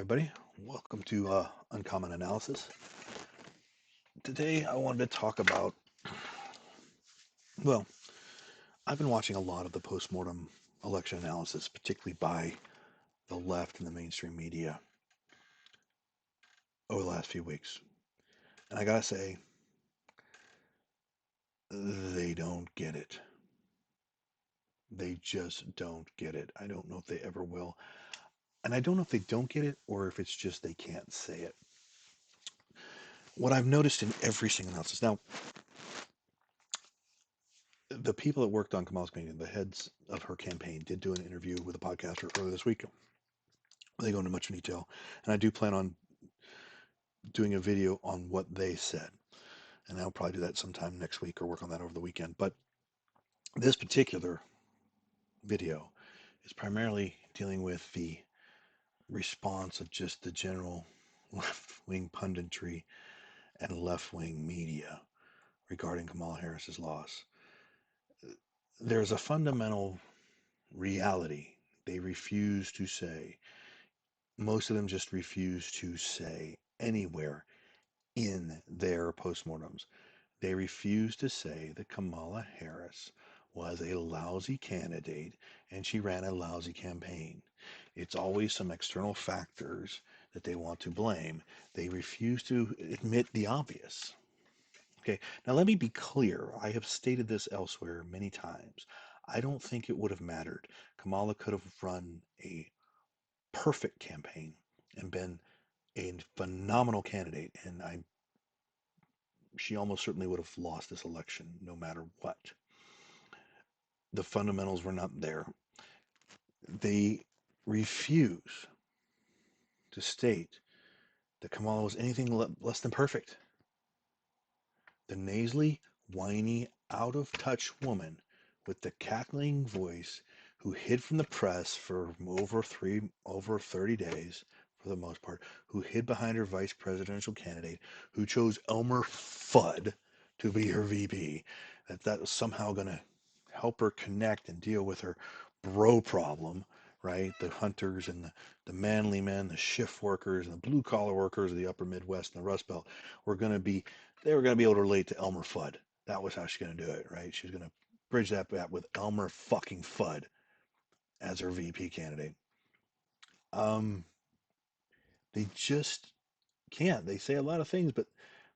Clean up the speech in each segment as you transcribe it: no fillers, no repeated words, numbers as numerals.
Everybody, welcome to Uncommon Analysis. Today I wanted to talk about, well, I've been watching a lot of the postmortem election analysis, particularly by the left and the mainstream media over the last few weeks. And I gotta say, they don't get it. They just don't get it. I don't know if they ever will. And I don't know if they don't get it or if it's just they can't say it. What I've noticed in every single analysis, now, the people that worked on Kamala's campaign, the heads of her campaign, did do an interview with a podcaster earlier this week. They go into much detail, and I do plan on doing a video on what they said, and I'll probably do that sometime next week or work on that over the weekend. But this particular video is primarily dealing with the response of just the general left-wing punditry and left-wing media regarding Kamala Harris's loss. There's a fundamental reality they refuse to say. Most of them just refuse to say anywhere in their postmortems. They refuse to say that Kamala Harris was a lousy candidate and she ran a lousy campaign. It's always some external factors that they want to blame. They refuse to admit the obvious. Okay, now let me be clear. I have stated this elsewhere many times. I don't think it would have mattered. Kamala could have run a perfect campaign and been a phenomenal candidate, and she almost certainly would have lost this election no matter what. The fundamentals were not there. They refuse to state that Kamala was anything less than perfect. The nasally, whiny, out of touch woman with the cackling voice who hid from the press for over 30 days for the most part, who hid behind her vice presidential candidate, who chose Elmer Fudd to be her VP, that was somehow going to help her connect and deal with her bro problem, right? The hunters and the manly men, the shift workers and the blue collar workers of the upper Midwest and the Rust Belt were going to be they were going to be able to relate to Elmer Fudd. That was how she's going to do it, right? She's going to bridge that gap with Elmer fucking Fudd as her VP candidate. Um, they just can't. They say a lot of things, but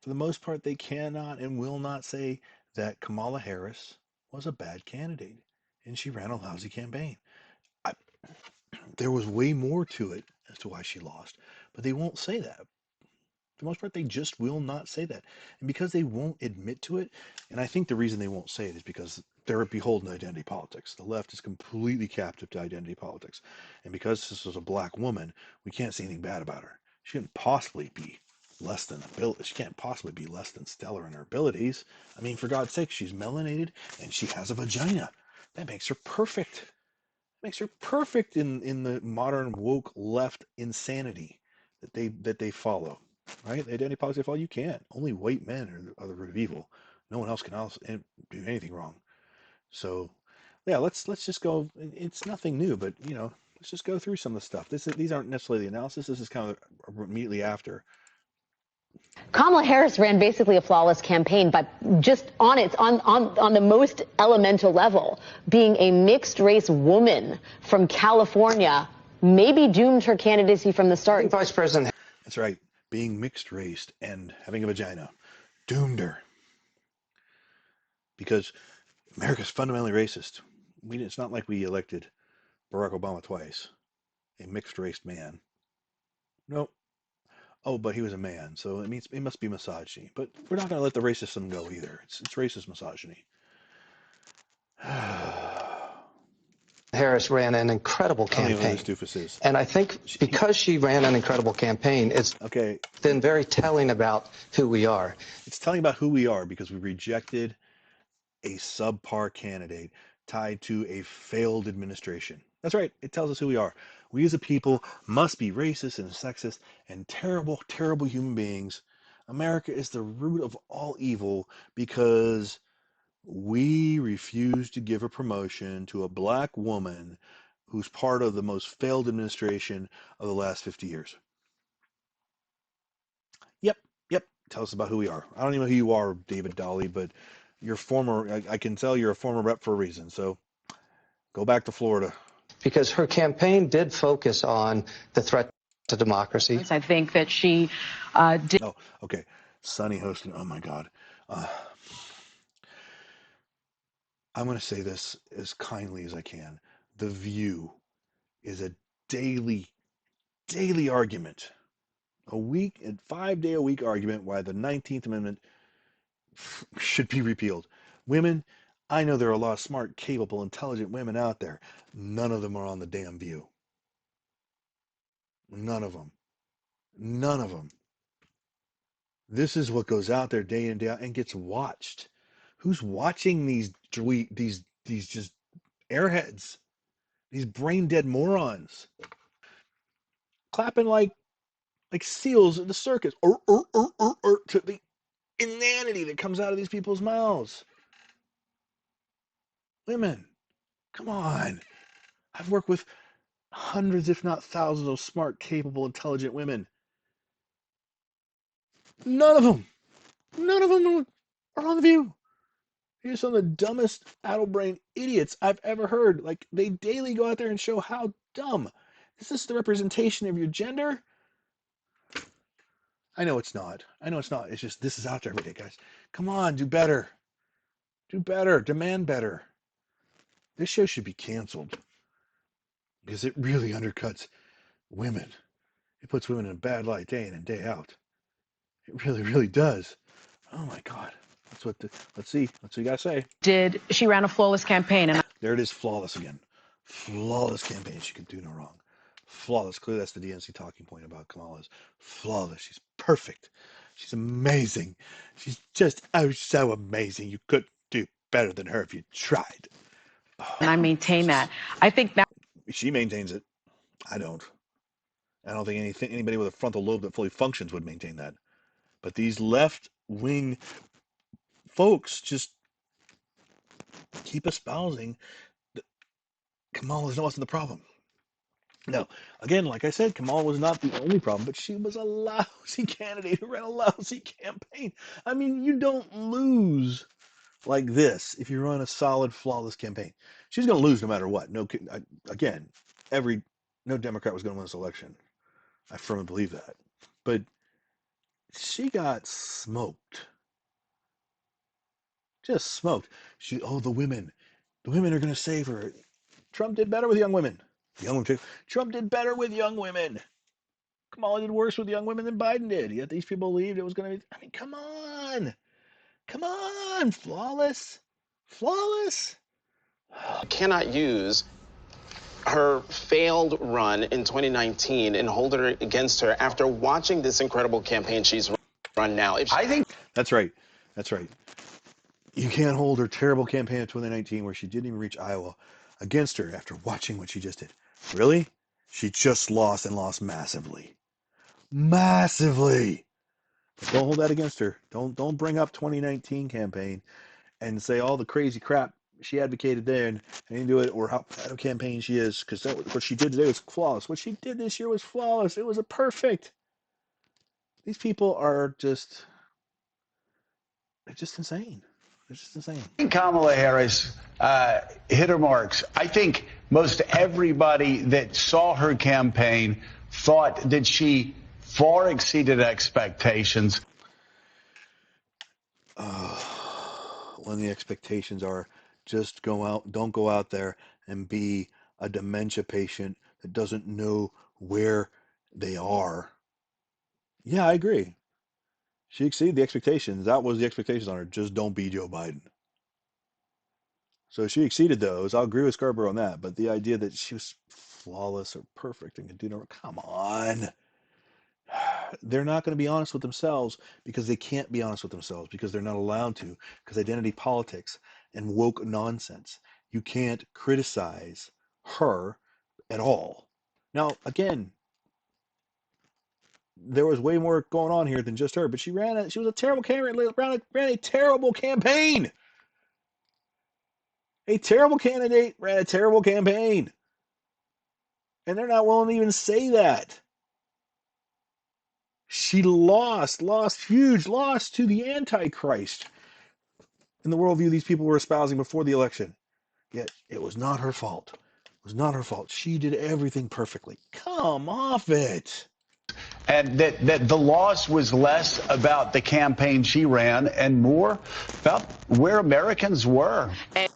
for the most part, they cannot and will not say that Kamala Harris was a bad candidate and she ran a lousy campaign. I, there was way more to it as to why she lost, but they won't say that. For the most part, they just will not say that. And because they won't admit to it, and I think the reason they won't say it is because they're beholden to identity politics. The left is completely captive to identity politics. And because this was a black woman, we can't say anything bad about her. She couldn't possibly be less than ability. She can't possibly be less than stellar in her abilities. I mean, for God's sake, she's melanated and she has a vagina. That makes her perfect. Makes her perfect in the modern woke left insanity that they follow. Right? The identity politics they follow, you can't. Only white men are the root of evil. No one else can do anything wrong. So, yeah, let's just go. It's nothing new, but let's just go through some of the stuff. These aren't necessarily the analysis. This is kind of immediately after. Kamala Harris ran basically a flawless campaign, but just on the most elemental level, being a mixed race woman from California maybe doomed her candidacy from the start. Vice President. That's right. Being mixed raced and having a vagina doomed her because America's fundamentally racist. It's not like we elected Barack Obama twice, a mixed race man. Nope. Oh, but he was a man, so it means it must be misogyny. But we're not going to let the racism go either. It's racist misogyny. Harris ran an incredible I don't even know campaign. who this doofus is. And I think because she ran an incredible campaign, it's been very telling about who we are. It's telling about who we are because we rejected a subpar candidate tied to a failed administration. That's right. It tells us who we are. We as a people must be racist and sexist and terrible, terrible human beings. America is the root of all evil because we refuse to give a promotion to a black woman who's part of the most failed administration of the last 50 years. Tell us about who we are. I don't even know who you are, David Dolly, but you're former. I can tell you're a former rep for a reason. So go back to Florida. Because her campaign did focus on the threat to democracy. I think that she did. Oh, okay. Sunny hosting. Oh my God. I'm going to say this as kindly as I can. The View is a daily, daily argument, a week and 5 day a week argument why the 19th Amendment should be repealed. Women, I know there are a lot of smart, capable, intelligent women out there. None of them are on the damn View. None of them. None of them. This is what goes out there day in day out and gets watched. Who's watching these just airheads, these brain dead morons, clapping like seals in the circus, to the inanity that comes out of these people's mouths. Women, come on. I've worked with hundreds, if not thousands, of smart, capable, intelligent women. None of them are on the View. You're some of the dumbest, addle-brained idiots I've ever heard. Like, they daily go out there and show how dumb. Is this the representation of your gender? I know it's not. I know it's not. It's just this is out there every day, guys. Come on, do better. Do better. Demand better. This show should be canceled because it really undercuts women. It puts women in a bad light day in and day out. It really, really does. Oh my God. Let's see. Let's see what you gotta say. She ran a flawless campaign, and There it is, flawless again. Flawless campaign. She could do no wrong. Flawless. Clearly, that's the DNC talking point about Kamala's flawless. She's perfect. She's amazing. She's just so amazing. You couldn't do better than her if you tried. Oh, I maintain that. I think that she maintains it. I don't. I don't think anybody with a frontal lobe that fully functions would maintain that. But these left wing folks just keep espousing that Kamala wasn't the problem. Now, again, like I said, Kamala was not the only problem, but she was a lousy candidate who ran a lousy campaign. I mean, you don't lose like this if you run a solid, flawless campaign. She's going to lose no matter what. Again, no Democrat was going to win this election. I firmly believe that. But she got smoked. Just smoked. The women. The women are going to save her. Trump did better with young women. Trump did better with young women. Kamala did worse with young women than Biden did. Yet these people believed it was going to be. I mean, come on. Come on. Flawless. Flawless. Cannot use her failed run in 2019 and hold it against her after watching this incredible campaign she's run now. I think that's right. That's right. You can't hold her terrible campaign in 2019 where she didn't even reach Iowa against her after watching what she just did. Really? She just lost and lost massively. Massively. But don't hold that against her. Don't bring up 2019 campaign and say all the crazy crap she advocated then and didn't do it, or how bad a campaign she is, because what she did today was flawless. What she did this year was flawless. It was a perfect. These people are they're just insane. They're just insane. I think Kamala Harris hit her marks. I think most everybody that saw her campaign thought that she far exceeded expectations. When the expectations are just don't go out there and be a dementia patient that doesn't know where they are. Yeah, I agree. She exceeded the expectations. That was the expectations on her. Just don't be Joe Biden. So she exceeded those. I'll agree with Scarborough on that. But the idea that she was flawless or perfect and could do no, come on. They're not going to be honest with themselves because they can't be honest with themselves because they're not allowed to, because identity politics and woke nonsense. You can't criticize her at all. Now, again, there was way more going on here than just her, but she was a terrible candidate, ran a terrible campaign. A terrible candidate ran a terrible campaign. And they're not willing to even say that. She lost huge loss to the Antichrist in the worldview these people were espousing before the election. Yet it was not her fault. It was not her fault. She did everything perfectly. Come off it. And that the loss was less about the campaign she ran and more about where Americans were.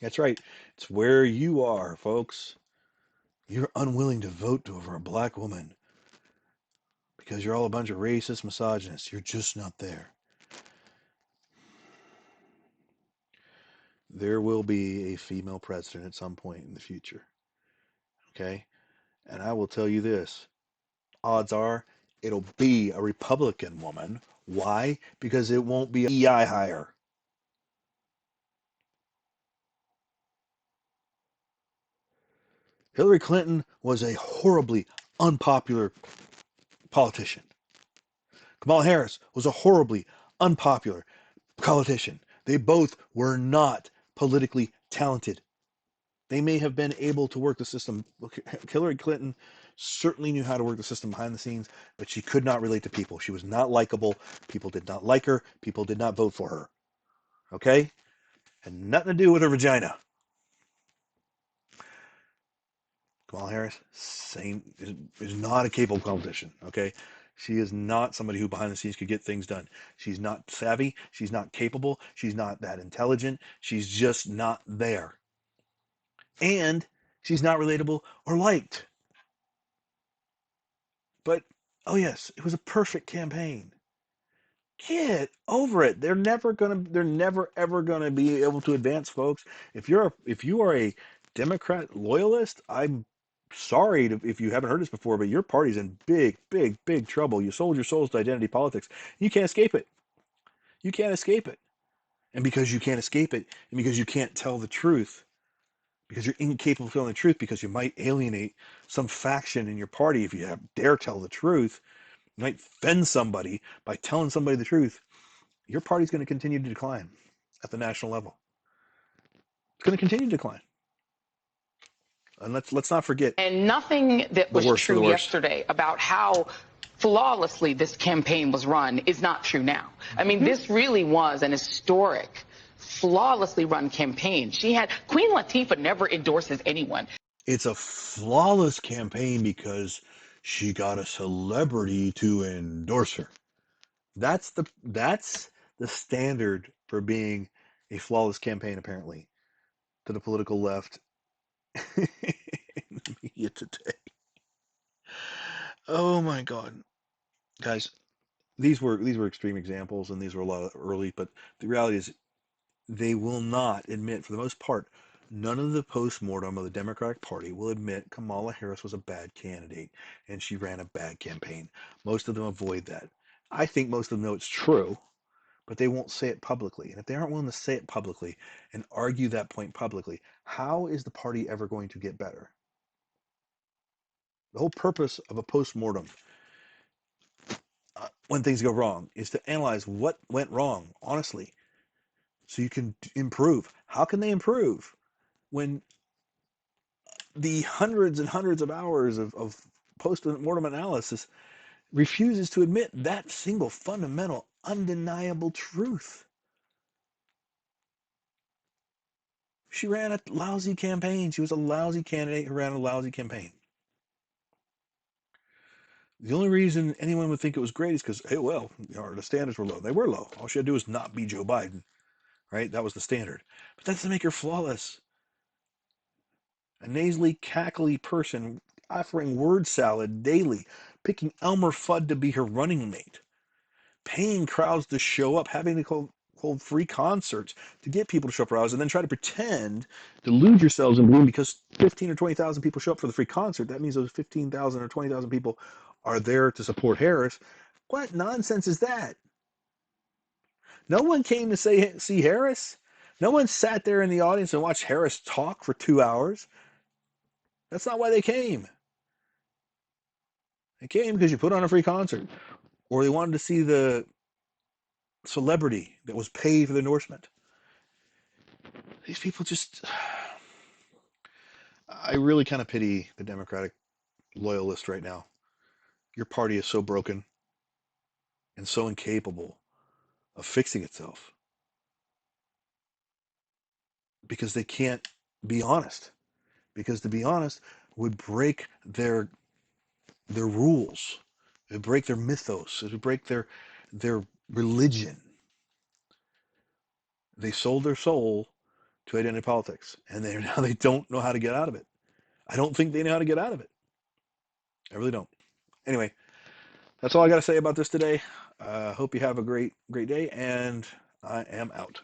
That's right. It's where you are, folks. You're unwilling to vote over a black woman because you're all a bunch of racist misogynists. You're just not there. There will be a female president at some point in the future. Okay? And I will tell you this. Odds are it'll be a Republican woman. Why? Because it won't be a EI hire. Hillary Clinton was a horribly unpopular politician. Kamala Harris was a horribly unpopular politician. They both were not politically talented. They may have been able to work the system. Hillary Clinton certainly knew how to work the system behind the scenes, but she could not relate to people. She was not likable. People did not like her. People did not vote for her. Okay? Had nothing to do with her vagina. Kamala Harris, same, is not a capable politician. Okay? She is not somebody who behind the scenes could get things done. She's not savvy. She's not capable. She's not that intelligent. She's just not there. And she's not relatable or liked. But, oh yes, it was a perfect campaign. Get over it. They're never ever gonna be able to advance, folks. If you are a Democrat loyalist, I'm sorry if you haven't heard this before, but your party's in big trouble. You sold your souls to identity politics. You can't escape it. You can't escape it. And because you can't escape it, and because you can't tell the truth, because you're incapable of telling the truth, because you might alienate some faction in your party if you dare tell the truth, you might offend somebody by telling somebody the truth. Your party's going to continue to decline at the national level. It's going to continue to decline. And let's not forget And nothing that was worst for the true worst. yesterday about how flawlessly this campaign was run is not true now. I mean, this really was an historic, flawlessly run campaign. Queen Latifah never endorses anyone. It's a flawless campaign because she got a celebrity to endorse her. That's the standard for being a flawless campaign, apparently, to the political left in the media today. Oh my God, guys, these were extreme examples, and these were a lot of early. But the reality is, they will not admit, for the most part, none of the post-mortem of the Democratic Party will admit Kamala Harris was a bad candidate and she ran a bad campaign. Most of them avoid that. I think most of them know it's true, but they won't say it publicly. And if they aren't willing to say it publicly and argue that point publicly, how is the party ever going to get better? The whole purpose of a post-mortem, when things go wrong, is to analyze what went wrong, honestly, so you can improve. How can they improve when the hundreds and hundreds of hours of post-mortem analysis refuses to admit that single fundamental, undeniable truth? She ran a lousy campaign. She was a lousy candidate who ran a lousy campaign. The only reason anyone would think it was great is because, hey, well, the standards were low. They were low. All she had to do was not be Joe Biden, right? That was the standard. But that doesn't make her flawless. A nasally, cackly person offering word salad daily, picking Elmer Fudd to be her running mate, paying crowds to show up, having to hold free concerts to get people to show up for hours, and then try to pretend, delude yourselves in believing because 15 or 20,000 people show up for the free concert, that means those 15,000 or 20,000 people are there to support Harris. What nonsense is that? No one came to see Harris. No one sat there in the audience and watched Harris talk for 2 hours. That's not why they came. They came because you put on a free concert, or they wanted to see the celebrity that was paid for the endorsement. These people just, I really kind of pity the Democratic loyalists right now. Your party is so broken. and so incapable of fixing itself because they can't be honest. Because to be honest would break their rules. It would break their mythos. It would break their religion. They sold their soul to identity politics, and now they don't know how to get out of it. I don't think they know how to get out of it. I really don't. Anyway, that's all I got to say about this today. Hope you have a great day, and I am out.